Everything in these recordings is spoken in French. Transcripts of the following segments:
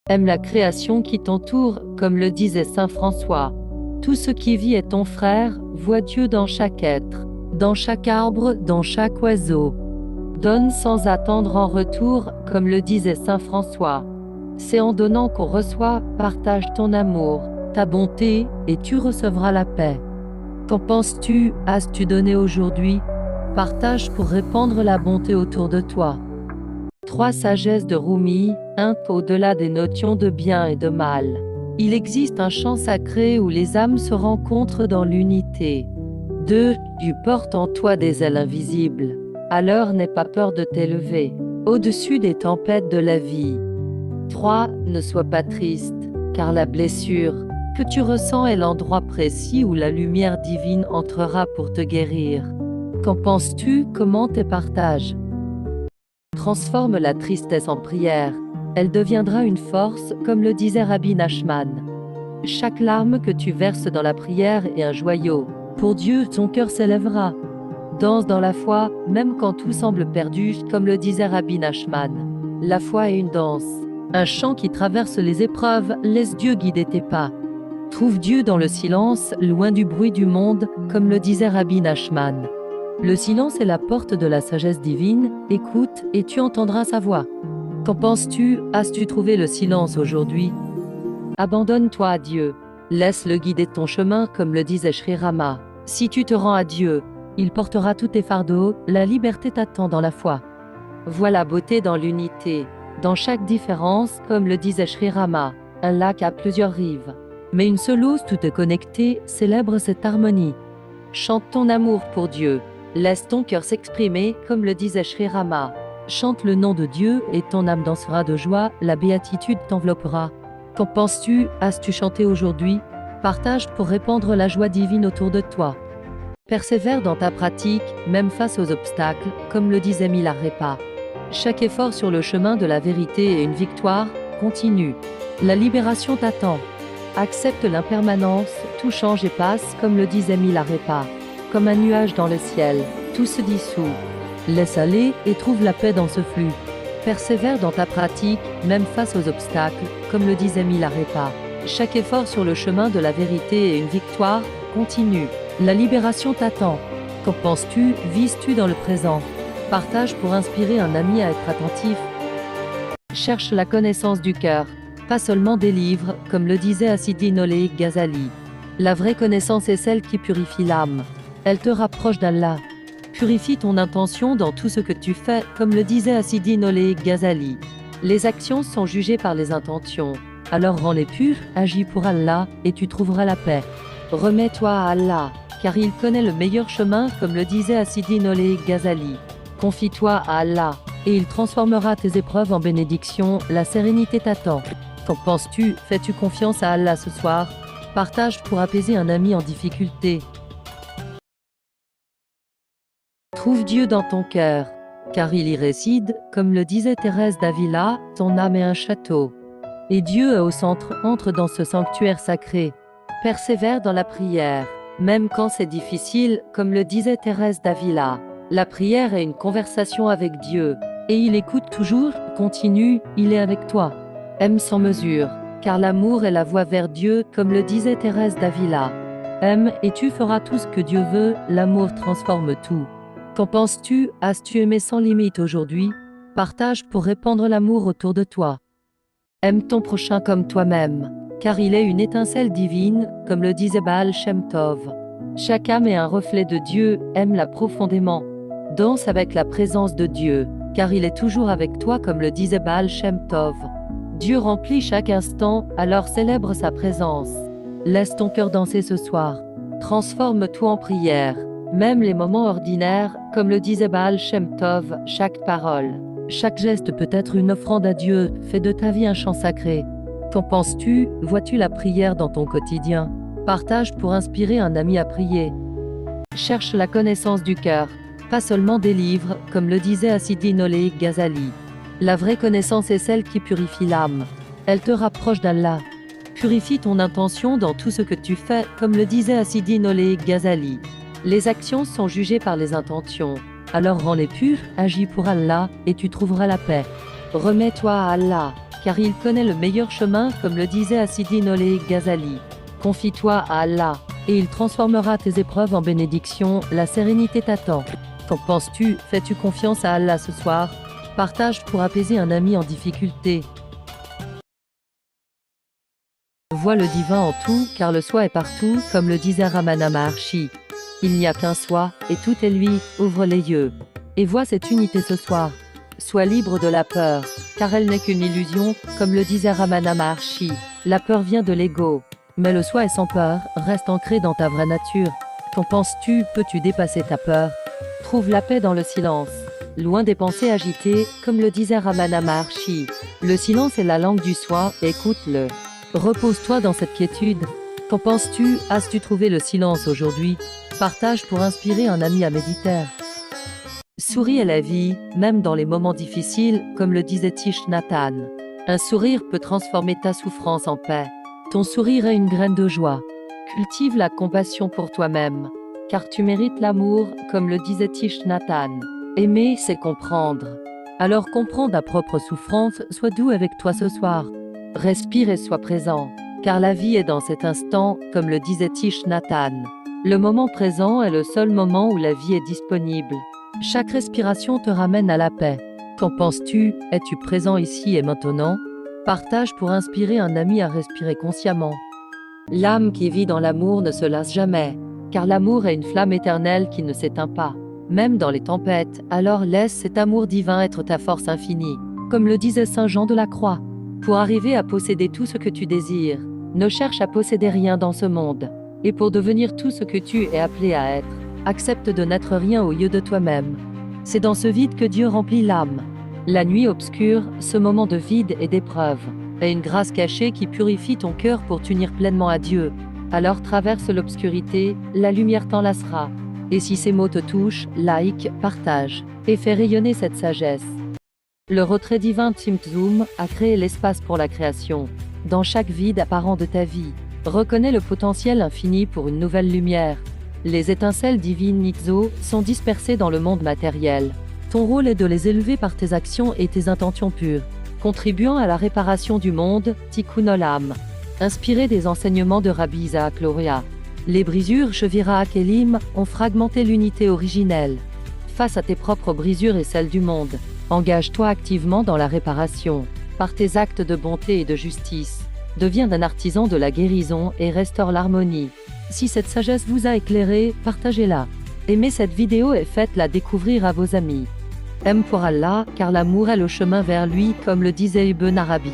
Aime la création qui t'entoure, comme le disait saint François. Tout ce qui vit est ton frère, vois Dieu dans chaque être, dans chaque arbre, dans chaque oiseau. Donne sans attendre en retour, comme le disait saint François. C'est en donnant qu'on reçoit, partage ton amour, ta bonté, et tu recevras la paix. Qu'en penses-tu, as-tu donné aujourd'hui? Partage pour répandre la bonté autour de toi. 3 sagesses de Rumi, 1 au-delà des notions de bien et de mal. Il existe un champ sacré où les âmes se rencontrent dans l'unité. 2 Tu portes en toi des ailes invisibles. Alors n'aie pas peur de t'élever au-dessus des tempêtes de la vie. 3 Ne sois pas triste, car la blessure que tu ressens est l'endroit précis où la lumière divine entrera pour te guérir. Qu'en penses-tu? Comment tes partages? Transforme la tristesse en prière. Elle deviendra une force, comme le disait Rabbi Nachman. Chaque larme que tu verses dans la prière est un joyau. Pour Dieu, ton cœur s'élèvera. Danse dans la foi, même quand tout semble perdu, comme le disait Rabbi Nachman. La foi est une danse. Un chant qui traverse les épreuves, laisse Dieu guider tes pas. Trouve Dieu dans le silence, loin du bruit du monde, comme le disait Rabbi Nachman. Le silence est la porte de la sagesse divine, écoute et tu entendras sa voix. Qu'en penses-tu? As-tu trouvé le silence aujourd'hui? Abandonne-toi à Dieu. Laisse-le guider ton chemin comme le disait Sri Rama. Si tu te rends à Dieu, il portera tous tes fardeaux, la liberté t'attend dans la foi. Vois la beauté dans l'unité, dans chaque différence, comme le disait Sri Rama. Un lac a plusieurs rives, mais une seule eau, tout est connecté, célèbre cette harmonie. Chante ton amour pour Dieu. Laisse ton cœur s'exprimer, comme le disait Sri Rama. Chante le nom de Dieu et ton âme dansera de joie, la béatitude t'enveloppera. Qu'en penses-tu? As-tu chanté aujourd'hui? Partage pour répandre la joie divine autour de toi. Persévère dans ta pratique, même face aux obstacles, comme le disait Milarepa. Chaque effort sur le chemin de la vérité est une victoire, continue. La libération t'attend. Accepte l'impermanence, tout change et passe, comme le disait Milarepa. Comme un nuage dans le ciel, tout se dissout. Laisse aller et trouve la paix dans ce flux. Persévère dans ta pratique, même face aux obstacles, comme le disait Milarepa. Chaque effort sur le chemin de la vérité est une victoire, continue. La libération t'attend. Qu'en penses-tu? Vises-tu dans le présent? Partage pour inspirer un ami à être attentif. Cherche la connaissance du cœur, pas seulement des livres, comme le disait Assidi Noleh Ghazali. La vraie connaissance est celle qui purifie l'âme. Elle te rapproche d'Allah. Purifie ton intention dans tout ce que tu fais, comme le disait Assidi Noleh Ghazali. Les actions sont jugées par les intentions. Alors rends-les pures, agis pour Allah, et tu trouveras la paix. Remets-toi à Allah, car il connaît le meilleur chemin, comme le disait Assidi Noleh Ghazali. Confie-toi à Allah, et il transformera tes épreuves en bénédictions, la sérénité t'attend. Qu'en penses-tu? Fais-tu confiance à Allah ce soir? Partage pour apaiser un ami en difficulté. Trouve Dieu dans ton cœur, car il y réside, comme le disait Thérèse d'Avila, ton âme est un château. Et Dieu est au centre, entre dans ce sanctuaire sacré. Persévère dans la prière, même quand c'est difficile, comme le disait Thérèse d'Avila. La prière est une conversation avec Dieu, et il écoute toujours, continue, il est avec toi. Aime sans mesure, car l'amour est la voie vers Dieu, comme le disait Thérèse d'Avila. Aime et tu feras tout ce que Dieu veut, l'amour transforme tout. Qu'en penses-tu? As-tu aimé sans limite aujourd'hui? Partage pour répandre l'amour autour de toi. Aime ton prochain comme toi-même, car il est une étincelle divine, comme le disait Baal Shem Tov. Chaque âme est un reflet de Dieu, aime-la profondément. Danse avec la présence de Dieu, car il est toujours avec toi, comme le disait Baal Shem Tov. Dieu remplit chaque instant, alors célèbre sa présence. Laisse ton cœur danser ce soir. Transforme tout en prière. Même les moments ordinaires, comme le disait Baal Shem Tov, chaque parole, chaque geste peut être une offrande à Dieu, fais de ta vie un chant sacré. Qu'en penses-tu? Vois-tu la prière dans ton quotidien? Partage pour inspirer un ami à prier. Cherche la connaissance du cœur, pas seulement des livres, comme le disait Assidi Noleh Ghazali. La vraie connaissance est celle qui purifie l'âme. Elle te rapproche d'Allah. Purifie ton intention dans tout ce que tu fais, comme le disait Assidi Noleh Ghazali. Les actions sont jugées par les intentions. Alors rends-les pures, agis pour Allah, et tu trouveras la paix. Remets-toi à Allah, car il connaît le meilleur chemin, comme le disait Assidine Oleh Ghazali. Confie-toi à Allah, et il transformera tes épreuves en bénédictions, la sérénité t'attend. Qu'en penses-tu? Fais-tu confiance à Allah ce soir? Partage pour apaiser un ami en difficulté. Vois le divin en tout, car le soi est partout, comme le disait Ramana Maharshi. Il n'y a qu'un soi, et tout est lui, ouvre les yeux. Et vois cette unité ce soir. Sois libre de la peur, car elle n'est qu'une illusion, comme le disait Ramana Maharshi. La peur vient de l'ego. Mais le soi est sans peur, reste ancré dans ta vraie nature. Qu'en penses-tu? Peux-tu dépasser ta peur? Trouve la paix dans le silence. Loin des pensées agitées, comme le disait Ramana Maharshi. Le silence est la langue du soi, écoute-le. Repose-toi dans cette quiétude. Qu'en penses-tu? As-tu trouvé le silence aujourd'hui? Partage pour inspirer un ami à méditer. Souris à la vie, même dans les moments difficiles, comme le disait Thich Nhat Hanh. Un sourire peut transformer ta souffrance en paix. Ton sourire est une graine de joie. Cultive la compassion pour toi-même, car tu mérites l'amour, comme le disait Thich Nhat Hanh. Aimer, c'est comprendre. Alors comprends ta propre souffrance, sois doux avec toi ce soir. Respire et sois présent, car la vie est dans cet instant, comme le disait Thich Nhat Hanh. Le moment présent est le seul moment où la vie est disponible. Chaque respiration te ramène à la paix. Qu'en penses-tu? Es-tu présent ici et maintenant? Partage pour inspirer un ami à respirer consciemment. L'âme qui vit dans l'amour ne se lasse jamais, car l'amour est une flamme éternelle qui ne s'éteint pas. Même dans les tempêtes, alors laisse cet amour divin être ta force infinie. Comme le disait Saint Jean de la Croix. Pour arriver à posséder tout ce que tu désires, ne cherche à posséder rien dans ce monde. Et pour devenir tout ce que tu es appelé à être, accepte de n'être rien au lieu de toi-même. C'est dans ce vide que Dieu remplit l'âme. La nuit obscure, ce moment de vide et d'épreuve, est une grâce cachée qui purifie ton cœur pour t'unir pleinement à Dieu. Alors traverse l'obscurité, la lumière t'enlacera. Et si ces mots te touchent, like, partage, et fais rayonner cette sagesse. Le retrait divin Tzimtzum a créé l'espace pour la création. Dans chaque vide apparent de ta vie, reconnais le potentiel infini pour une nouvelle lumière. Les étincelles divines Nitzo sont dispersées dans le monde matériel. Ton rôle est de les élever par tes actions et tes intentions pures, contribuant à la réparation du monde, Tikkun Olam. Inspiré des enseignements de Rabbi Isaac Luria, les brisures Shevira Kelim ont fragmenté l'unité originelle. Face à tes propres brisures et celles du monde, engage-toi activement dans la réparation. Par tes actes de bonté et de justice, deviens un artisan de la guérison et restaure l'harmonie. Si cette sagesse vous a éclairé, partagez-la. Aimez cette vidéo et faites-la découvrir à vos amis. Aime pour Allah, car l'amour est le chemin vers lui, comme le disait Ibn Arabi.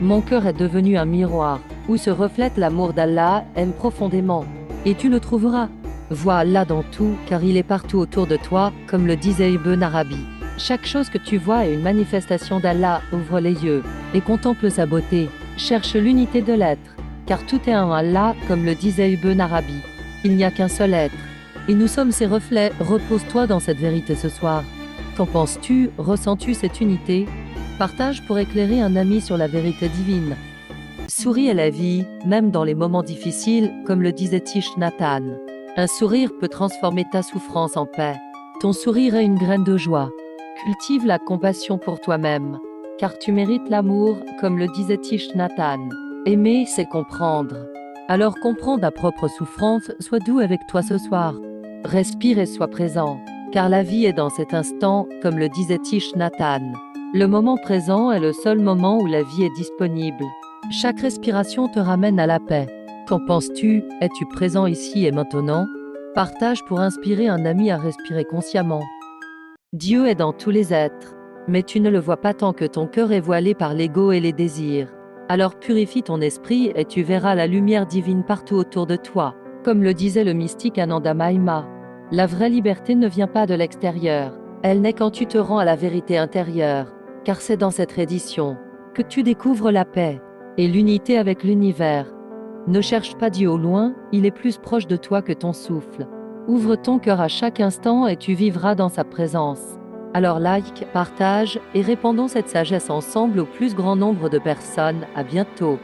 Mon cœur est devenu un miroir, où se reflète l'amour d'Allah, aime profondément. Et tu le trouveras. Vois Allah dans tout, car il est partout autour de toi, comme le disait Ibn Arabi. Chaque chose que tu vois est une manifestation d'Allah, ouvre les yeux, et contemple sa beauté. Cherche l'unité de l'être, car tout est en Allah, comme le disait Ibn Arabi. Il n'y a qu'un seul être. Et nous sommes ses reflets, repose-toi dans cette vérité ce soir. Qu'en penses-tu? Ressens-tu cette unité? Partage pour éclairer un ami sur la vérité divine. Souris à la vie, même dans les moments difficiles, comme le disait Thich Nhat Hanh. Un sourire peut transformer ta souffrance en paix. Ton sourire est une graine de joie. Cultive la compassion pour toi-même, car tu mérites l'amour, comme le disait Thich Nhat Hanh. Aimer, c'est comprendre. Alors comprends ta propre souffrance, sois doux avec toi ce soir. Respire et sois présent, car la vie est dans cet instant, comme le disait Thich Nhat Hanh. Le moment présent est le seul moment où la vie est disponible. Chaque respiration te ramène à la paix. Qu'en penses-tu? Es-tu présent ici et maintenant? Partage pour inspirer un ami à respirer consciemment. Dieu est dans tous les êtres, mais tu ne le vois pas tant que ton cœur est voilé par l'ego et les désirs. Alors purifie ton esprit et tu verras la lumière divine partout autour de toi. Comme le disait le mystique Ananda Maïma, la vraie liberté ne vient pas de l'extérieur, elle naît quand tu te rends à la vérité intérieure, car c'est dans cette reddition que tu découvres la paix et l'unité avec l'univers. Ne cherche pas Dieu au loin, il est plus proche de toi que ton souffle. Ouvre ton cœur à chaque instant et tu vivras dans sa présence. Alors like, partage et répandons cette sagesse ensemble au plus grand nombre de personnes. À bientôt.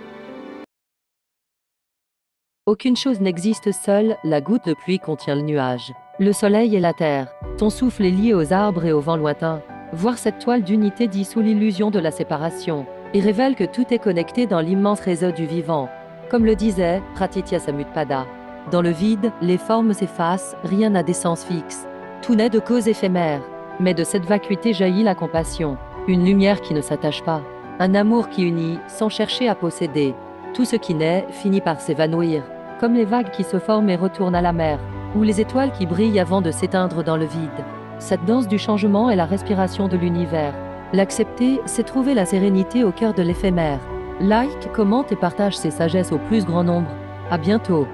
Aucune chose n'existe seule, la goutte de pluie contient le nuage. Le soleil et la terre. Ton souffle est lié aux arbres et au vent lointain. Voir cette toile d'unité dissout l'illusion de la séparation. et révèle que tout est connecté dans l'immense réseau du vivant. Comme le disait Pratitya Samutpada, dans le vide, les formes s'effacent, rien n'a d'essence fixe. Tout naît de causes éphémères, mais de cette vacuité jaillit la compassion, une lumière qui ne s'attache pas, un amour qui unit sans chercher à posséder. Tout ce qui naît finit par s'évanouir, comme les vagues qui se forment et retournent à la mer, ou les étoiles qui brillent avant de s'éteindre dans le vide. Cette danse du changement est la respiration de l'univers. L'accepter, c'est trouver la sérénité au cœur de l'éphémère. Like, commente et partage ces sagesses au plus grand nombre. À bientôt.